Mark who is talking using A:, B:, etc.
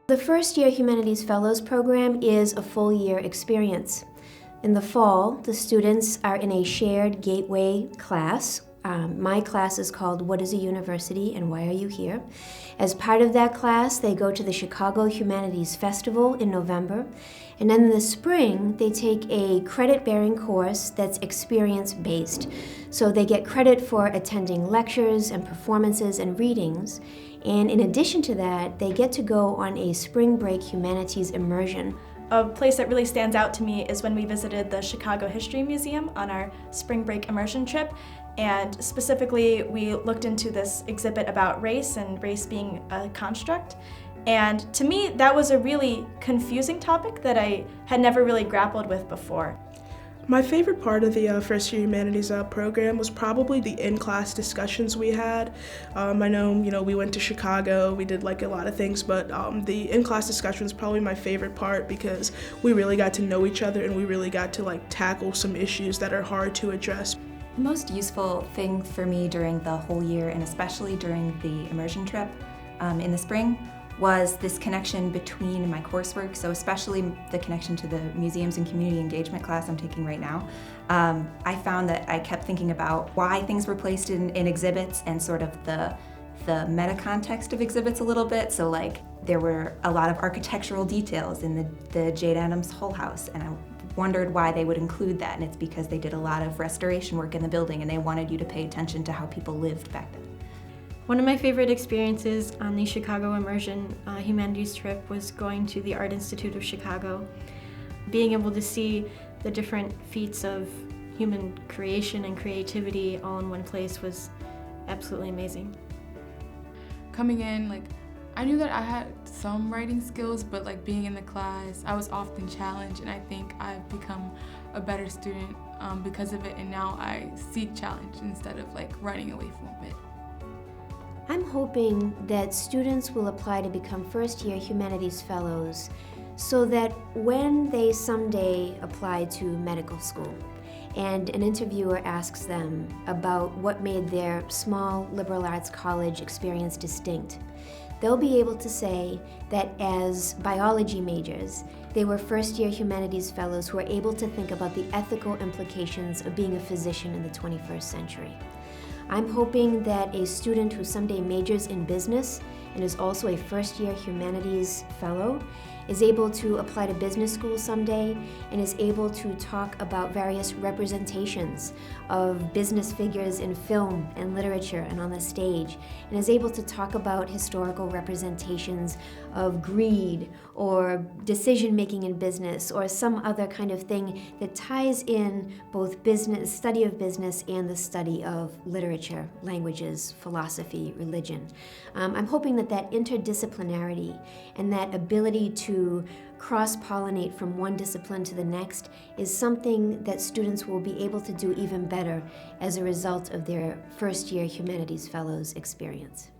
A: The First-Year Humanities Fellows Program is a full-year experience. In the fall, the students are in a shared gateway class. My class is called What is a University and Why Are You Here? As part of that class, they go to the Chicago Humanities Festival in November. And then in the spring, they take a credit-bearing course that's experience-based. So they get credit for attending lectures and performances and readings. And in addition to that, they get to go on a spring break humanities immersion.
B: A place that really stands out to me is when we visited the Chicago History Museum on our spring break immersion trip. And specifically, we looked into this exhibit about race and race being a construct. And to me, that was a really confusing topic that I had never really grappled with before.
C: My favorite part of the First-Year Humanities program was probably the in-class discussions we had. I know, we went to Chicago, we did a lot of things, but the in-class discussion was probably my favorite part because we really got to know each other and we really got to tackle some issues that are hard to address.
D: The most useful thing for me during the whole year, and especially during the immersion trip in the spring, was this connection between my coursework, so especially the connection to the museums and community engagement class I'm taking right now. I found that I kept thinking about why things were placed in exhibits and sort of the meta context of exhibits a little bit. So there were a lot of architectural details in the Jade Addams Hull House, and I wondered why they would include that, and it's because they did a lot of restoration work in the building and they wanted you to pay attention to how people lived back then.
E: One of my favorite experiences on the Chicago Immersion Humanities trip was going to the Art Institute of Chicago. Being able to see the different feats of human creation and creativity all in one place was absolutely amazing.
F: Coming in, I knew that I had some writing skills, but being in the class, I was often challenged, and I think I've become a better student because of it, and now I seek challenge instead of running away from it.
A: I'm hoping that students will apply to become First-Year Humanities Fellows so that when they someday apply to medical school and an interviewer asks them about what made their small liberal arts college experience distinct, they'll be able to say that as biology majors, they were First-Year Humanities Fellows who were able to think about the ethical implications of being a physician in the 21st century. I'm hoping that a student who someday majors in business and is also a First-Year Humanities Fellow is able to apply to business school someday and is able to talk about various representations of business figures in film and literature and on the stage, and is able to talk about historical representations of greed or decision-making in business or some other kind of thing that ties in both business, study of business and the study of literature, languages, philosophy, religion. I'm hoping that that interdisciplinarity and that ability to cross-pollinate from one discipline to the next is something that students will be able to do even better as a result of their First-Year Humanities Fellows experience.